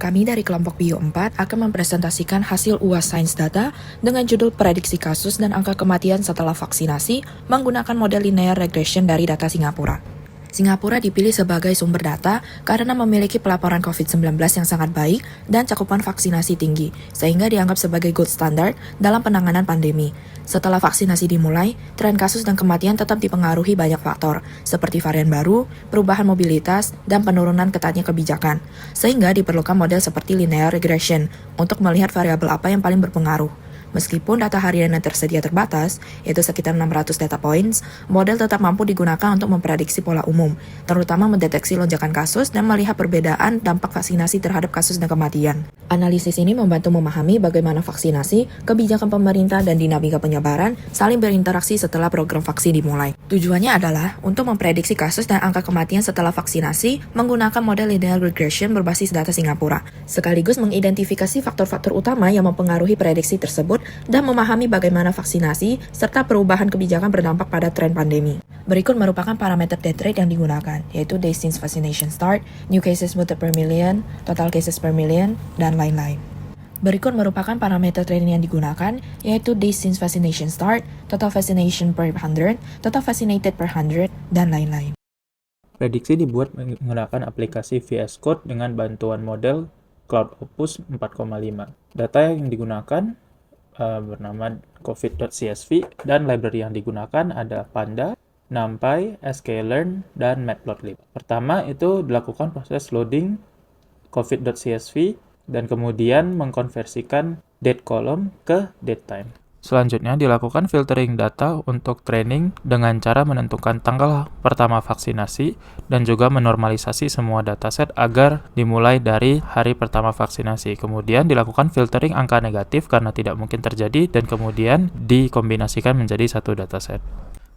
Kami dari kelompok Bio 4 akan mempresentasikan hasil UAS Sains Data dengan judul Prediksi Kasus dan Angka Kematian Setelah Vaksinasi menggunakan model linear regression dari data Singapura. Singapura dipilih sebagai sumber data karena memiliki pelaporan COVID-19 yang sangat baik dan cakupan vaksinasi tinggi, sehingga dianggap sebagai gold standard dalam penanganan pandemi. Setelah vaksinasi dimulai, tren kasus dan kematian tetap dipengaruhi banyak faktor, seperti varian baru, perubahan mobilitas, dan penurunan ketatnya kebijakan, sehingga diperlukan model seperti linear regression untuk melihat variabel apa yang paling berpengaruh. Meskipun data harian yang tersedia terbatas, yaitu sekitar 600 data points, model tetap mampu digunakan untuk memprediksi pola umum, terutama mendeteksi lonjakan kasus dan melihat perbedaan dampak vaksinasi terhadap kasus dan kematian. Analisis ini membantu memahami bagaimana vaksinasi, kebijakan pemerintah, dan dinamika penyebaran saling berinteraksi setelah program vaksin dimulai. Tujuannya adalah untuk memprediksi kasus dan angka kematian setelah vaksinasi menggunakan model linear regression berbasis data Singapura, sekaligus mengidentifikasi faktor-faktor utama yang mempengaruhi prediksi tersebut dan memahami bagaimana vaksinasi serta perubahan kebijakan berdampak pada tren pandemi. Berikut merupakan parameter death rate yang digunakan, yaitu days since vaccination start, new cases muted per million, total cases per million, dan lain-lain. Berikut merupakan parameter training yang digunakan, yaitu days since vaccination start, total vaccination per 100, total vaccinated per 100, dan lain-lain. Prediksi dibuat menggunakan aplikasi VS Code dengan bantuan model Cloud Opus 4,5. Data yang digunakan bernama covid.csv dan library yang digunakan ada Panda, NumPy, sklearn, dan Matplotlib. Pertama itu dilakukan proses loading covid.csv dan kemudian mengkonversikan date column ke date time. Selanjutnya dilakukan filtering data untuk training dengan cara menentukan tanggal pertama vaksinasi dan juga menormalisasi semua dataset agar dimulai dari hari pertama vaksinasi. Kemudian dilakukan filtering angka negatif karena tidak mungkin terjadi dan kemudian dikombinasikan menjadi satu dataset.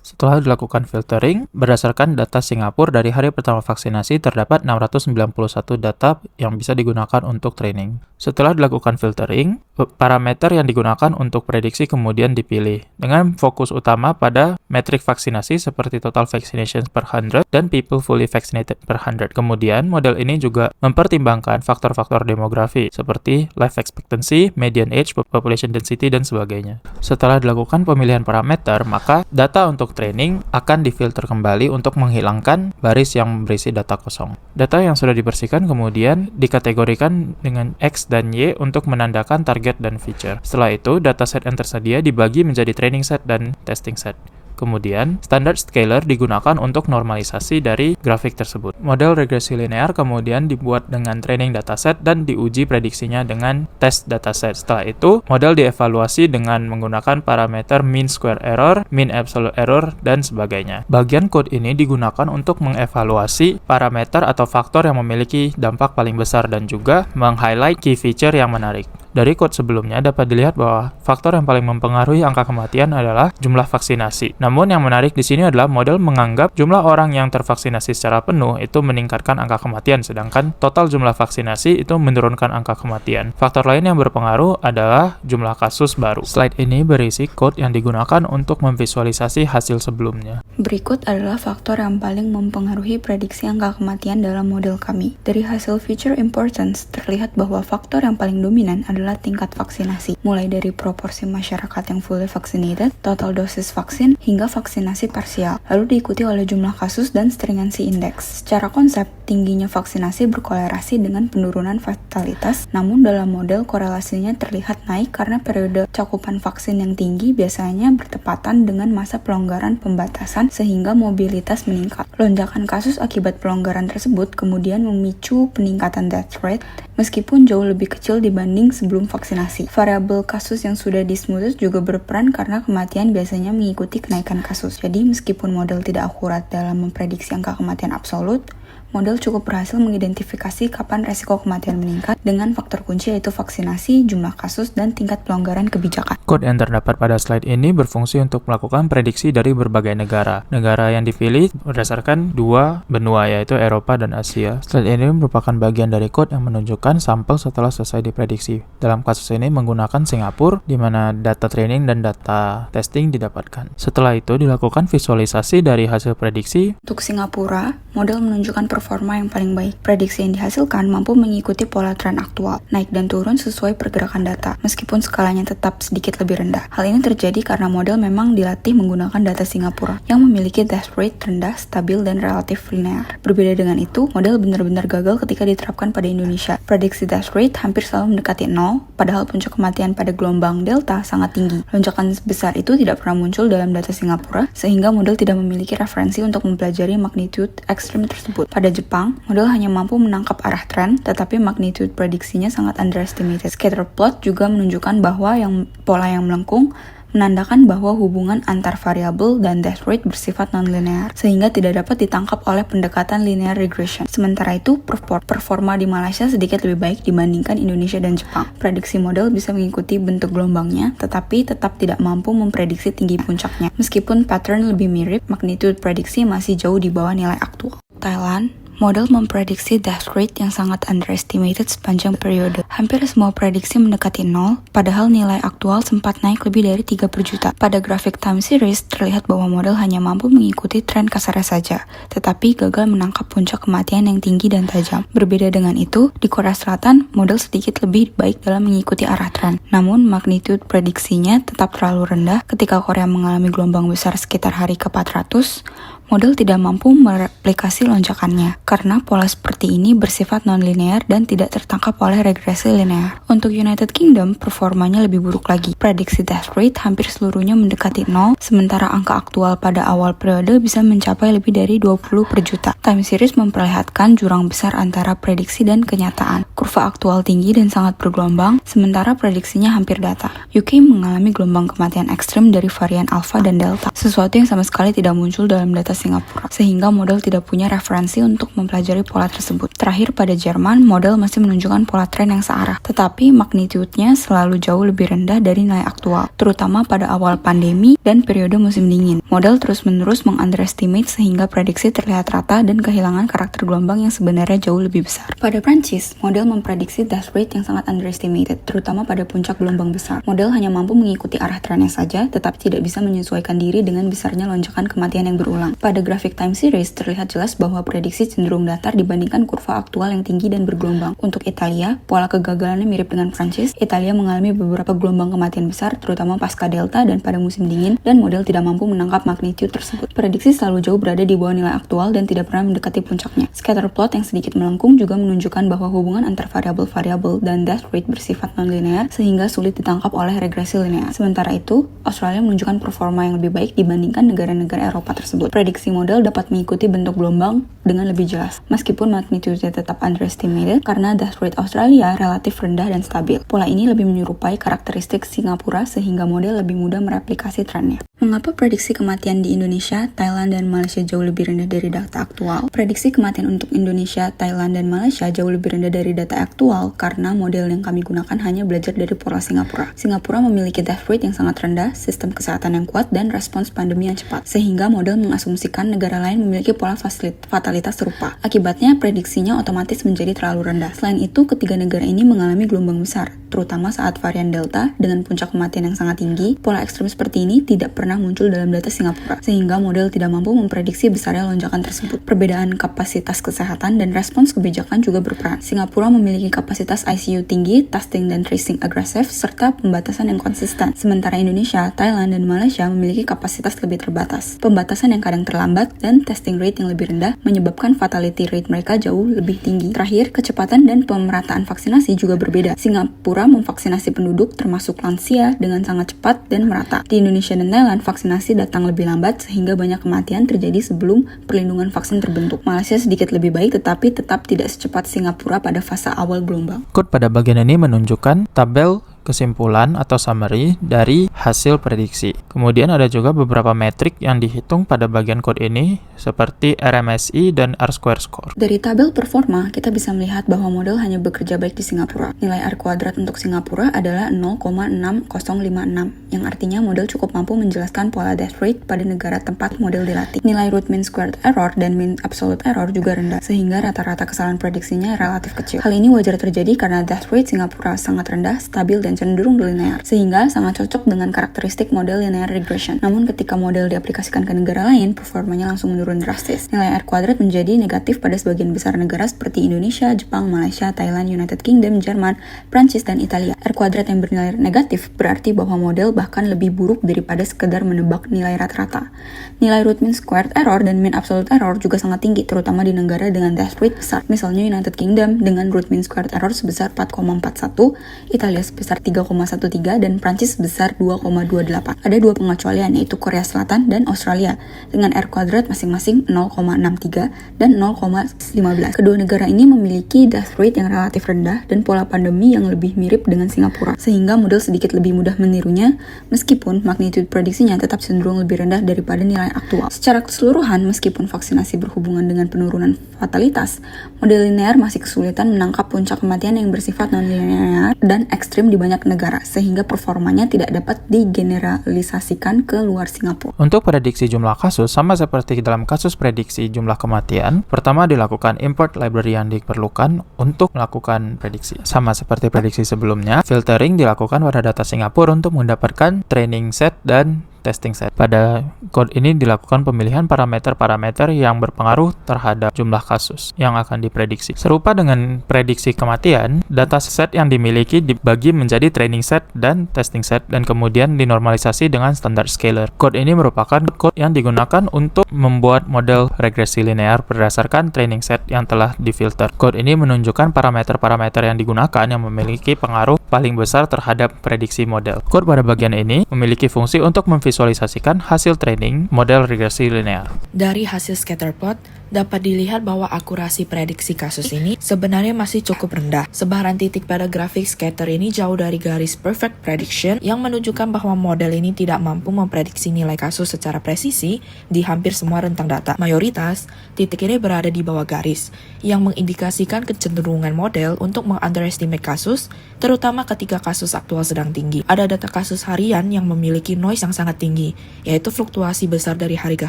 Setelah dilakukan filtering, berdasarkan data Singapura dari hari pertama vaksinasi terdapat 691 data yang bisa digunakan untuk training. Setelah dilakukan filtering, parameter yang digunakan untuk prediksi kemudian dipilih, dengan fokus utama pada metrik vaksinasi seperti total vaccinations per 100 dan people fully vaccinated per 100. Kemudian, model ini juga mempertimbangkan faktor-faktor demografi seperti life expectancy, median age, population density, dan sebagainya. Setelah dilakukan pemilihan parameter, maka data untuk training akan difilter kembali untuk menghilangkan baris yang berisi data kosong. Data yang sudah dibersihkan kemudian dikategorikan dengan X dan Y untuk menandakan target dan feature. Setelah itu, dataset yang tersedia dibagi menjadi training set dan testing set. Kemudian, standard scaler digunakan untuk normalisasi dari grafik tersebut. Model regresi linear kemudian dibuat dengan training dataset dan diuji prediksinya dengan test dataset. Setelah itu, model dievaluasi dengan menggunakan parameter mean square error, mean absolute error, dan sebagainya. Bagian code ini digunakan untuk mengevaluasi parameter atau faktor yang memiliki dampak paling besar dan juga meng-highlight key feature yang menarik. Dari code sebelumnya dapat dilihat bahwa faktor yang paling mempengaruhi angka kematian adalah jumlah vaksinasi. Namun yang menarik di sini adalah model menganggap jumlah orang yang tervaksinasi secara penuh itu meningkatkan angka kematian, sedangkan total jumlah vaksinasi itu menurunkan angka kematian. Faktor lain yang berpengaruh adalah jumlah kasus baru. Slide ini berisi code yang digunakan untuk memvisualisasi hasil sebelumnya. Berikut adalah faktor yang paling mempengaruhi prediksi angka kematian dalam model kami. Dari hasil feature importance, terlihat bahwa faktor yang paling dominan adalah tingkat vaksinasi, mulai dari proporsi masyarakat yang fully vaccinated, total dosis vaksin, hingga vaksinasi parsial, lalu diikuti oleh jumlah kasus dan stringency index. Secara konsep, tingginya vaksinasi berkolerasi dengan penurunan fatalitas, namun dalam model korelasinya terlihat naik karena periode cakupan vaksin yang tinggi biasanya bertepatan dengan masa pelonggaran pembatasan sehingga mobilitas meningkat. Lonjakan kasus akibat pelonggaran tersebut kemudian memicu peningkatan death rate meskipun jauh lebih kecil dibanding sebelum vaksinasi. Variabel kasus yang sudah dismooth juga berperan karena kematian biasanya mengikuti kenaikan kasus. Jadi meskipun model tidak akurat dalam memprediksi angka kematian absolut, model cukup berhasil mengidentifikasi kapan resiko kematian meningkat dengan faktor kunci yaitu vaksinasi, jumlah kasus, dan tingkat pelonggaran kebijakan. Kode yang terdapat pada slide ini berfungsi untuk melakukan prediksi dari berbagai negara. Negara yang dipilih berdasarkan dua benua yaitu Eropa dan Asia. Slide ini merupakan bagian dari kode yang menunjukkan sampel setelah selesai diprediksi. Dalam kasus ini menggunakan Singapura, di mana data training dan data testing didapatkan. Setelah itu dilakukan visualisasi dari hasil prediksi. Untuk Singapura, model menunjukkan performa yang paling baik. Prediksi yang dihasilkan mampu mengikuti pola tren aktual, naik dan turun sesuai pergerakan data, meskipun skalanya tetap sedikit lebih rendah. Hal ini terjadi karena model memang dilatih menggunakan data Singapura, yang memiliki death rate rendah, stabil, dan relatif linear. Berbeda dengan itu, model benar-benar gagal ketika diterapkan pada Indonesia. Prediksi death rate hampir selalu mendekati 0, padahal puncak kematian pada gelombang Delta sangat tinggi. Lonjakan besar itu tidak pernah muncul dalam data Singapura, sehingga model tidak memiliki referensi untuk mempelajari magnitude ekstrim tersebut. Pada Jepang, model hanya mampu menangkap arah tren, tetapi magnitude prediksinya sangat underestimated. Scatter plot juga menunjukkan bahwa pola yang melengkung menandakan bahwa hubungan antar variabel dan death rate bersifat non-linear, sehingga tidak dapat ditangkap oleh pendekatan linear regression. Sementara itu, performa di Malaysia sedikit lebih baik dibandingkan Indonesia dan Jepang. Prediksi model bisa mengikuti bentuk gelombangnya, tetapi tetap tidak mampu memprediksi tinggi puncaknya. Meskipun pattern lebih mirip, magnitude prediksi masih jauh di bawah nilai aktual. Thailand, model memprediksi death rate yang sangat underestimated sepanjang periode. Hampir semua prediksi mendekati 0, padahal nilai aktual sempat naik lebih dari 3 per juta. Pada grafik time series, terlihat bahwa model hanya mampu mengikuti tren kasarnya saja, tetapi gagal menangkap puncak kematian yang tinggi dan tajam. Berbeda dengan itu, di Korea Selatan, model sedikit lebih baik dalam mengikuti arah tren. Namun, magnitude prediksinya tetap terlalu rendah ketika Korea mengalami gelombang besar sekitar hari ke-400. Model tidak mampu mereplikasi lonjakannya, karena pola seperti ini bersifat non-linear dan tidak tertangkap oleh regresi linear. Untuk United Kingdom, performanya lebih buruk lagi. Prediksi death rate hampir seluruhnya mendekati 0, sementara angka aktual pada awal periode bisa mencapai lebih dari 20 per juta. Time series memperlihatkan jurang besar antara prediksi dan kenyataan. Kurva aktual tinggi dan sangat bergelombang, sementara prediksinya hampir datar. UK mengalami gelombang kematian ekstrim dari varian Alpha dan Delta, sesuatu yang sama sekali tidak muncul dalam data Singapura, sehingga model tidak punya referensi untuk mempelajari pola tersebut. Terakhir, pada Jerman, model masih menunjukkan pola tren yang searah, tetapi magnitude-nya selalu jauh lebih rendah dari nilai aktual, terutama pada awal pandemi dan periode musim dingin. Model terus-menerus meng-underestimate sehingga prediksi terlihat rata dan kehilangan karakter gelombang yang sebenarnya jauh lebih besar. Pada Prancis, model memprediksi death rate yang sangat underestimated, terutama pada puncak gelombang besar. Model hanya mampu mengikuti arah trennya saja, tetapi tidak bisa menyesuaikan diri dengan besarnya lonjakan kematian yang berulang. Pada grafik time series, terlihat jelas bahwa prediksi cenderung datar dibandingkan kurva aktual yang tinggi dan bergelombang. Untuk Italia, pola kegagalannya mirip dengan Prancis. Italia mengalami beberapa gelombang kematian besar, terutama pasca Delta dan pada musim dingin, dan model tidak mampu menangkap magnitude tersebut. Prediksi selalu jauh berada di bawah nilai aktual dan tidak pernah mendekati puncaknya. Scatter plot yang sedikit melengkung juga menunjukkan bahwa hubungan antar variabel-variabel dan death rate bersifat non-linear, sehingga sulit ditangkap oleh regresi linear. Sementara itu, Australia menunjukkan performa yang lebih baik dibandingkan negara-negara Eropa tersebut. Prediksi model dapat mengikuti bentuk gelombang dengan lebih jelas, meskipun magnitude-nya tetap underestimated karena death rate Australia relatif rendah dan stabil. Pola ini lebih menyerupai karakteristik Singapura sehingga model lebih mudah mereplikasi trennya. Mengapa prediksi kematian di Indonesia, Thailand, dan Malaysia jauh lebih rendah dari data aktual? Prediksi kematian untuk Indonesia, Thailand, dan Malaysia jauh lebih rendah dari data aktual karena model yang kami gunakan hanya belajar dari pola Singapura. Singapura memiliki death rate yang sangat rendah, sistem kesehatan yang kuat, dan respons pandemi yang cepat, sehingga model mengasumsikan negara lain memiliki pola fatalitas serupa. Akibatnya, prediksinya otomatis menjadi terlalu rendah. Selain itu, ketiga negara ini mengalami gelombang besar, terutama saat varian Delta dengan puncak kematian yang sangat tinggi. Pola ekstrem seperti ini tidak pernah muncul dalam data Singapura, sehingga model tidak mampu memprediksi besarnya lonjakan tersebut. Perbedaan kapasitas kesehatan dan respons kebijakan juga berperan. Singapura memiliki kapasitas ICU tinggi, testing dan tracing agresif, serta pembatasan yang konsisten. Sementara Indonesia, Thailand, dan Malaysia memiliki kapasitas lebih terbatas, pembatasan yang kadang terlambat, dan testing rate yang lebih rendah menyebabkan fatality rate mereka jauh lebih tinggi. Terakhir, kecepatan dan pemerataan vaksinasi juga berbeda. Singapura memvaksinasi penduduk termasuk lansia dengan sangat cepat dan merata. Di Indonesia dan Thailand, vaksinasi datang lebih lambat sehingga banyak kematian terjadi sebelum perlindungan vaksin terbentuk. Malaysia sedikit lebih baik tetapi tetap tidak secepat Singapura pada fase awal gelombang. Kode pada bagian ini menunjukkan tabel kesimpulan atau summary dari hasil prediksi. Kemudian ada juga beberapa metrik yang dihitung pada bagian kode ini, seperti RMSI dan R-square score. Dari tabel performa, kita bisa melihat bahwa model hanya bekerja baik di Singapura. Nilai R kuadrat untuk Singapura adalah 0,6056, yang artinya model cukup mampu menjelaskan pola death rate pada negara tempat model dilatih. Nilai root mean squared error dan mean absolute error juga rendah, sehingga rata-rata kesalahan prediksinya relatif kecil. Hal ini wajar terjadi karena death rate Singapura sangat rendah, stabil, dan cenderung linear, sehingga sangat cocok dengan dengan karakteristik model linear regression. Namun ketika model diaplikasikan ke negara lain, performanya langsung menurun drastis. Nilai R kuadrat menjadi negatif pada sebagian besar negara seperti Indonesia, Jepang, Malaysia, Thailand, United Kingdom, Jerman, Prancis, dan Italia. R kuadrat yang bernilai negatif berarti bahwa model bahkan lebih buruk daripada sekedar menebak nilai rata-rata. Nilai root mean squared error dan mean absolute error juga sangat tinggi, terutama di negara dengan death rate besar. Misalnya United Kingdom dengan root mean squared error sebesar 4,41, Italia sebesar 3,13, dan Prancis sebesar 2,28. Ada dua pengecualian, yaitu Korea Selatan dan Australia dengan R kuadrat masing-masing 0,63 dan 0,15. Kedua negara ini memiliki death rate yang relatif rendah dan pola pandemi yang lebih mirip dengan Singapura, sehingga model sedikit lebih mudah menirunya, meskipun magnitude prediksinya tetap cenderung lebih rendah daripada nilai aktual. Secara keseluruhan, meskipun vaksinasi berhubungan dengan penurunan fatalitas, model linear masih kesulitan menangkap puncak kematian yang bersifat non-linear dan ekstrim di banyak negara, sehingga performanya tidak dapat digeneralisasikan ke luar Singapura. Untuk prediksi jumlah kasus, sama seperti dalam kasus prediksi jumlah kematian, pertama dilakukan import library yang diperlukan untuk melakukan prediksi. Sama seperti prediksi sebelumnya, filtering dilakukan pada data Singapura untuk mendapatkan training set dan testing set. Pada code ini dilakukan pemilihan parameter-parameter yang berpengaruh terhadap jumlah kasus yang akan diprediksi. Serupa dengan prediksi kematian, data set yang dimiliki dibagi menjadi training set dan testing set dan kemudian dinormalisasi dengan standar scalar. Code ini merupakan code yang digunakan untuk membuat model regresi linear berdasarkan training set yang telah difilter. Code ini menunjukkan parameter-parameter yang digunakan yang memiliki pengaruh paling besar terhadap prediksi model. Code pada bagian ini memiliki fungsi untuk memvisualisasikan hasil training model regresi linear. Dari hasil scatter plot, dapat dilihat bahwa akurasi prediksi kasus ini sebenarnya masih cukup rendah. Sebaran titik pada grafik scatter ini jauh dari garis perfect prediction yang menunjukkan bahwa model ini tidak mampu memprediksi nilai kasus secara presisi di hampir semua rentang data. Mayoritas, titik ini berada di bawah garis, yang mengindikasikan kecenderungan model untuk meng-underestimate kasus, terutama ketika kasus aktual sedang tinggi. Ada data kasus harian yang memiliki noise yang sangat tinggi, yaitu fluktuasi besar dari hari ke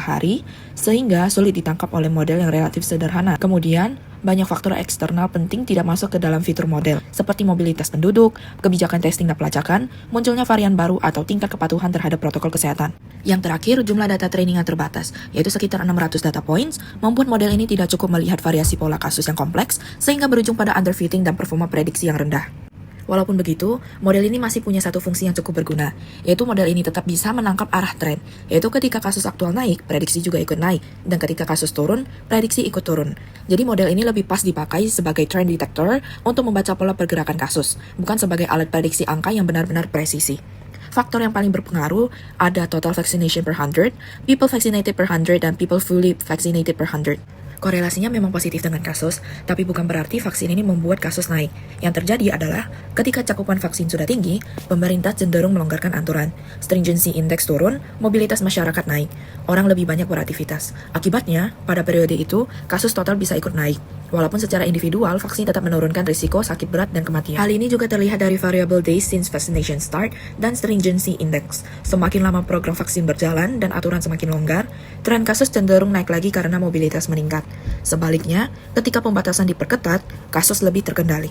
hari, sehingga sulit ditangkap oleh model yang relatif sederhana. Kemudian, banyak faktor eksternal penting tidak masuk ke dalam fitur model, seperti mobilitas penduduk, kebijakan testing dan pelacakan, munculnya varian baru atau tingkat kepatuhan terhadap protokol kesehatan. Yang terakhir, jumlah data training yang terbatas, yaitu sekitar 600 data points, membuat model ini tidak cukup melihat variasi pola kasus yang kompleks, sehingga berujung pada underfitting dan performa prediksi yang rendah. Walaupun begitu, model ini masih punya satu fungsi yang cukup berguna, yaitu model ini tetap bisa menangkap arah tren, yaitu ketika kasus aktual naik, prediksi juga ikut naik, dan ketika kasus turun, prediksi ikut turun. Jadi model ini lebih pas dipakai sebagai trend detector untuk membaca pola pergerakan kasus, bukan sebagai alat prediksi angka yang benar-benar presisi. Faktor yang paling berpengaruh ada total vaccination per 100, people vaccinated per 100, dan people fully vaccinated per 100. Korelasinya memang positif dengan kasus, tapi bukan berarti vaksin ini membuat kasus naik. Yang terjadi adalah, ketika cakupan vaksin sudah tinggi, pemerintah cenderung melonggarkan aturan. Stringency index turun, mobilitas masyarakat naik. Orang lebih banyak beraktivitas. Akibatnya, pada periode itu, kasus total bisa ikut naik. Walaupun secara individual, vaksin tetap menurunkan risiko sakit berat dan kematian. Hal ini juga terlihat dari variable days since vaccination start dan stringency index. Semakin lama program vaksin berjalan dan aturan semakin longgar, tren kasus cenderung naik lagi karena mobilitas meningkat. Sebaliknya, ketika pembatasan diperketat, kasus lebih terkendali.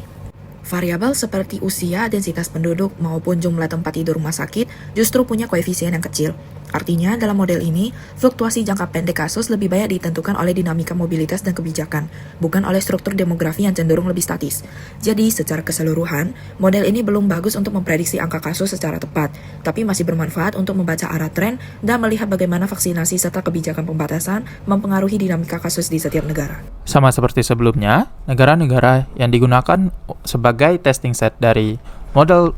Variabel seperti usia, densitas penduduk, maupun jumlah tempat tidur rumah sakit justru punya koefisien yang kecil. Artinya, dalam model ini, fluktuasi jangka pendek kasus lebih banyak ditentukan oleh dinamika mobilitas dan kebijakan, bukan oleh struktur demografi yang cenderung lebih statis. Jadi, secara keseluruhan, model ini belum bagus untuk memprediksi angka kasus secara tepat, tapi masih bermanfaat untuk membaca arah tren dan melihat bagaimana vaksinasi serta kebijakan pembatasan mempengaruhi dinamika kasus di setiap negara. Sama seperti sebelumnya, negara-negara yang digunakan sebagai testing set dari model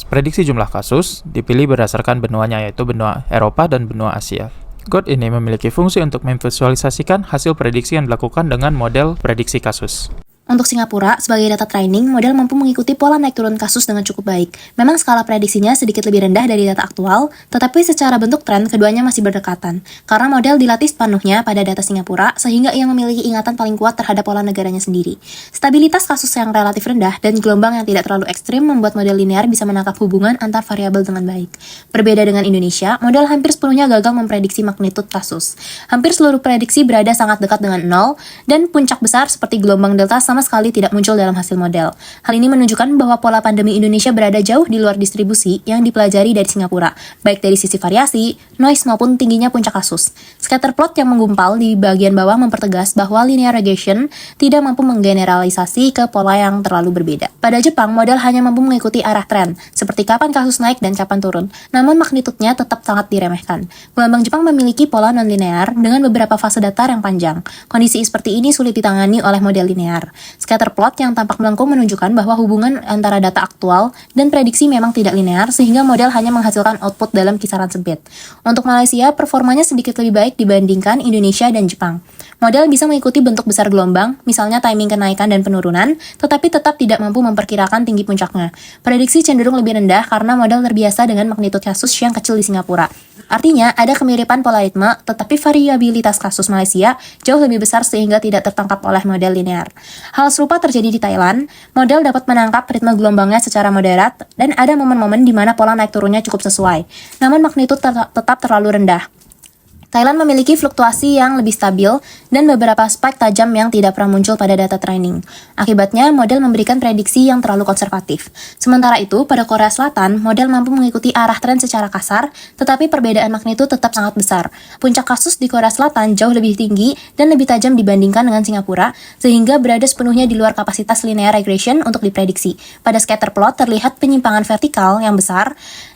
prediksi jumlah kasus dipilih berdasarkan benuanya, yaitu benua Eropa dan benua Asia. Code ini memiliki fungsi untuk memvisualisasikan hasil prediksi yang dilakukan dengan model prediksi kasus. Untuk Singapura, sebagai data training, model mampu mengikuti pola naik turun kasus dengan cukup baik. Memang skala prediksinya sedikit lebih rendah dari data aktual, tetapi secara bentuk tren keduanya masih berdekatan. Karena model dilatih sepenuhnya pada data Singapura, sehingga ia memiliki ingatan paling kuat terhadap pola negaranya sendiri. Stabilitas kasus yang relatif rendah dan gelombang yang tidak terlalu ekstrim membuat model linear bisa menangkap hubungan antar variabel dengan baik. Berbeda dengan Indonesia, model hampir sepenuhnya gagal memprediksi magnitude kasus. Hampir seluruh prediksi berada sangat dekat dengan 0, dan puncak besar seperti gelombang delta sama sama sekali tidak muncul dalam hasil model. Hal ini menunjukkan bahwa pola pandemi Indonesia berada jauh di luar distribusi yang dipelajari dari Singapura, baik dari sisi variasi, noise maupun tingginya puncak kasus. Scatter plot yang menggumpal di bagian bawah mempertegas bahwa linear regression tidak mampu menggeneralisasi ke pola yang terlalu berbeda. Pada Jepang, model hanya mampu mengikuti arah tren, seperti kapan kasus naik dan kapan turun, namun magnitudenya tetap sangat diremehkan. Gelombang Jepang memiliki pola non-linear dengan beberapa fase datar yang panjang. Kondisi seperti ini sulit ditangani oleh model linear. Scatter plot yang tampak melengkung menunjukkan bahwa hubungan antara data aktual dan prediksi memang tidak linear, sehingga model hanya menghasilkan output dalam kisaran sempit. Untuk Malaysia, performanya sedikit lebih baik dibandingkan Indonesia dan Jepang. Model bisa mengikuti bentuk besar gelombang, misalnya timing kenaikan dan penurunan, tetapi tetap tidak mampu memperkirakan tinggi puncaknya. Prediksi cenderung lebih rendah karena model terbiasa dengan magnitud kasus yang kecil di Singapura. Artinya, ada kemiripan pola ritme, tetapi variabilitas kasus Malaysia jauh lebih besar sehingga tidak tertangkap oleh model linear. Hal serupa terjadi di Thailand, model dapat menangkap ritme gelombangnya secara moderat, dan ada momen-momen di mana pola naik turunnya cukup sesuai, namun magnitud tetap terlalu rendah. Thailand memiliki fluktuasi yang lebih stabil dan beberapa spike tajam yang tidak pernah muncul pada data training. Akibatnya, model memberikan prediksi yang terlalu konservatif. Sementara itu, pada Korea Selatan, model mampu mengikuti arah tren secara kasar, tetapi perbedaan magnitud tetap sangat besar. Puncak kasus di Korea Selatan jauh lebih tinggi dan lebih tajam dibandingkan dengan Singapura, sehingga berada sepenuhnya di luar kapasitas linear regression untuk diprediksi. Pada scatter plot terlihat penyimpangan vertikal yang besar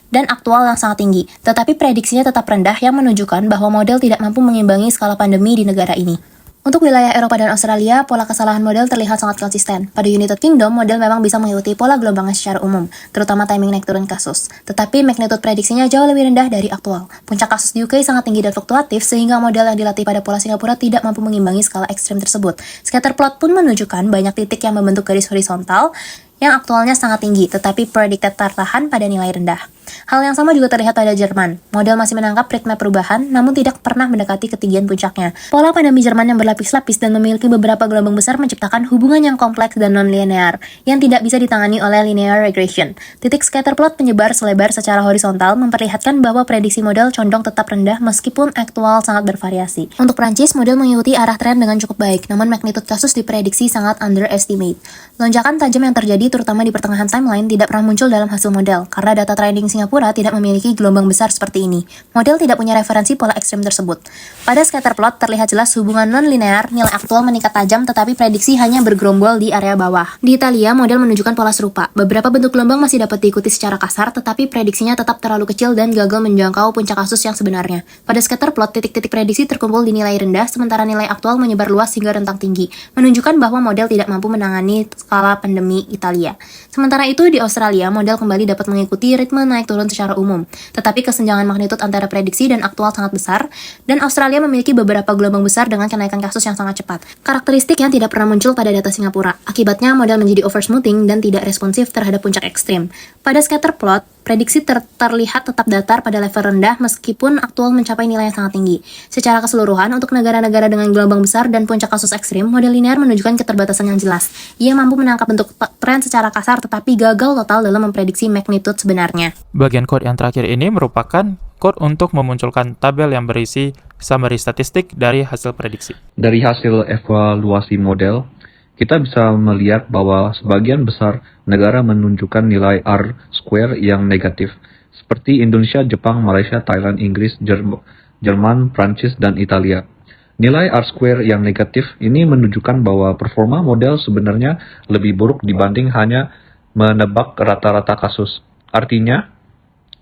dan aktual yang sangat tinggi, tetapi prediksinya tetap rendah yang menunjukkan bahwa model tidak mampu mengimbangi skala pandemi di negara ini. Untuk wilayah Eropa dan Australia, pola kesalahan model terlihat sangat konsisten. Pada United Kingdom, model memang bisa mengikuti pola gelombangnya secara umum, terutama timing naik turun kasus. Tetapi magnitud prediksinya jauh lebih rendah dari aktual. Puncak kasus di UK sangat tinggi dan fluktuatif, sehingga model yang dilatih pada pola Singapura tidak mampu mengimbangi skala ekstrim tersebut. Scatter plot pun menunjukkan banyak titik yang membentuk garis horizontal, yang aktualnya sangat tinggi, tetapi predicted tertahan pada nilai rendah. Hal yang sama juga terlihat pada Jerman. Model masih menangkap ritme perubahan, namun tidak pernah mendekati ketinggian puncaknya. Pola pandemi Jerman yang berlapis-lapis dan memiliki beberapa gelombang besar menciptakan hubungan yang kompleks dan non-linear, yang tidak bisa ditangani oleh linear regression. Titik scatter plot penyebar selebar secara horizontal memperlihatkan bahwa prediksi model condong tetap rendah meskipun aktual sangat bervariasi. Untuk Prancis, model mengikuti arah tren dengan cukup baik, namun magnitud kasus diprediksi sangat underestimate. Lonjakan tajam yang terjadi terutama di pertengahan timeline tidak pernah muncul dalam hasil model, karena data training Singapura tidak memiliki gelombang besar seperti ini. Model tidak punya referensi pola ekstrem tersebut. Pada scatter plot terlihat jelas hubungan non-linear, nilai aktual meningkat tajam tetapi prediksi hanya bergerombol di area bawah. Di Italia, model menunjukkan pola serupa. Beberapa bentuk gelombang masih dapat diikuti secara kasar, tetapi prediksinya tetap terlalu kecil dan gagal menjangkau puncak kasus yang sebenarnya. Pada scatter plot, titik-titik prediksi terkumpul di nilai rendah, sementara nilai aktual menyebar luas hingga rentang tinggi, menunjukkan bahwa model tidak mampu menangani skala pandemi Italia. Sementara itu, di Australia, model kembali dapat mengikuti ritme naik turun secara umum, tetapi kesenjangan magnitud antara prediksi dan aktual sangat besar, dan Australia memiliki beberapa gelombang besar dengan kenaikan kasus yang sangat cepat. Karakteristik yang tidak pernah muncul pada data Singapura. Akibatnya, model menjadi oversmoothing dan tidak responsif terhadap puncak ekstrim. Pada scatter plot, prediksi terlihat tetap datar pada level rendah meskipun aktual mencapai nilai yang sangat tinggi. Secara keseluruhan, untuk negara-negara dengan gelombang besar dan puncak kasus ekstrim, model linear menunjukkan keterbatasan yang jelas. Ia mampu menangkap bentuk tren secara kasar tetapi gagal total dalam memprediksi magnitud sebenarnya. Bagian code yang terakhir ini merupakan code untuk memunculkan tabel yang berisi summary statistik dari hasil prediksi. Dari hasil evaluasi model, kita bisa melihat bahwa sebagian besar negara menunjukkan nilai R-square yang negatif, seperti Indonesia, Jepang, Malaysia, Thailand, Inggris, Jerman, Prancis, dan Italia. Nilai R-square yang negatif ini menunjukkan bahwa performa model sebenarnya lebih buruk dibanding hanya menebak rata-rata kasus. Artinya,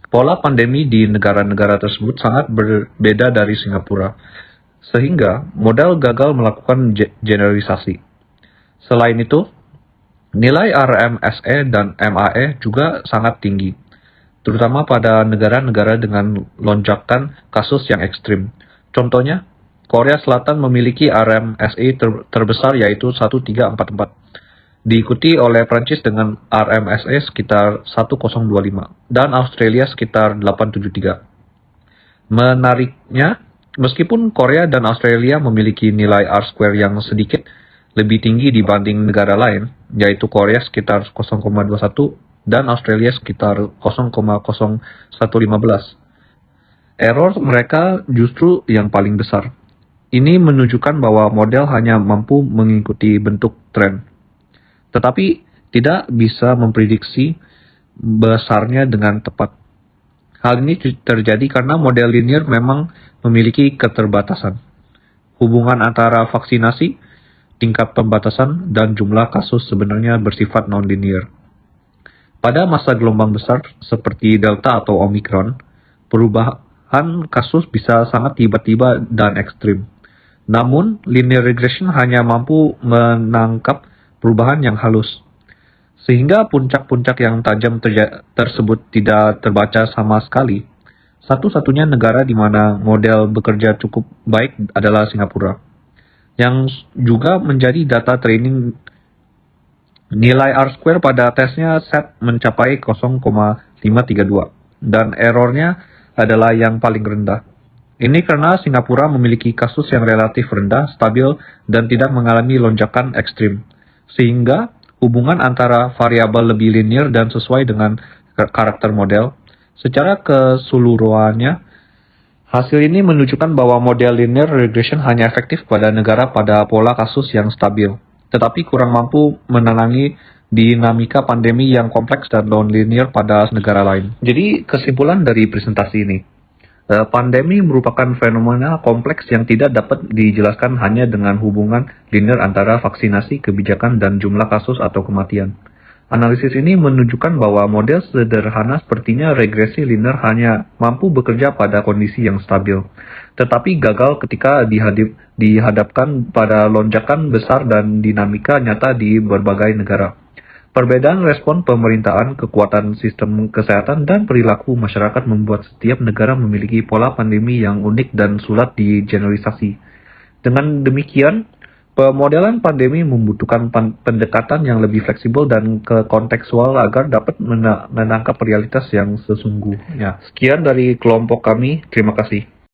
pola pandemi di negara-negara tersebut sangat berbeda dari Singapura, sehingga model gagal melakukan generalisasi. Selain itu, nilai RMSE dan MAE juga sangat tinggi, terutama pada negara-negara dengan lonjakan kasus yang ekstrim. Contohnya, Korea Selatan memiliki RMSE terbesar yaitu 1344, diikuti oleh Prancis dengan RMSE sekitar 1025 dan Australia sekitar 873. Menariknya, meskipun Korea dan Australia memiliki nilai R-square yang sedikit lebih tinggi dibanding negara lain, yaitu Korea sekitar 0,21 dan Australia sekitar 0,0115. Error mereka justru yang paling besar. Ini menunjukkan bahwa model hanya mampu mengikuti bentuk tren, tetapi tidak bisa memprediksi besarnya dengan tepat. Hal ini terjadi karena model linear memang memiliki keterbatasan. Hubungan antara vaksinasi, tingkat pembatasan, dan jumlah kasus sebenarnya bersifat non-linear. Pada masa gelombang besar seperti Delta atau Omicron, perubahan kasus bisa sangat tiba-tiba dan ekstrim. Namun, linear regression hanya mampu menangkap perubahan yang halus, sehingga puncak-puncak yang tajam tersebut tidak terbaca sama sekali. Satu-satunya negara di mana model bekerja cukup baik adalah Singapura, yang juga menjadi data training. Nilai R-square pada tesnya set mencapai 0,532, dan errornya adalah yang paling rendah. Ini karena Singapura memiliki kasus yang relatif rendah, stabil, dan tidak mengalami lonjakan ekstrim, sehingga hubungan antara variabel lebih linear dan sesuai dengan karakter model. Secara keseluruhannya, hasil ini menunjukkan bahwa model linear regression hanya efektif pada negara pada pola kasus yang stabil, tetapi kurang mampu menenangi dinamika pandemi yang kompleks dan non-linear pada negara lain. Jadi, kesimpulan dari presentasi ini, pandemi merupakan fenomena kompleks yang tidak dapat dijelaskan hanya dengan hubungan linear antara vaksinasi, kebijakan, dan jumlah kasus atau kematian. Analisis ini menunjukkan bahwa model sederhana sepertinya regresi linear hanya mampu bekerja pada kondisi yang stabil, tetapi gagal ketika dihadapkan pada lonjakan besar dan dinamika nyata di berbagai negara. Perbedaan respon pemerintahan, kekuatan sistem kesehatan, dan perilaku masyarakat membuat setiap negara memiliki pola pandemi yang unik dan sulit digeneralisasi. Dengan demikian, pemodelan pandemi membutuhkan pendekatan yang lebih fleksibel dan kontekstual agar dapat menangkap realitas yang sesungguhnya. Sekian dari kelompok kami, terima kasih.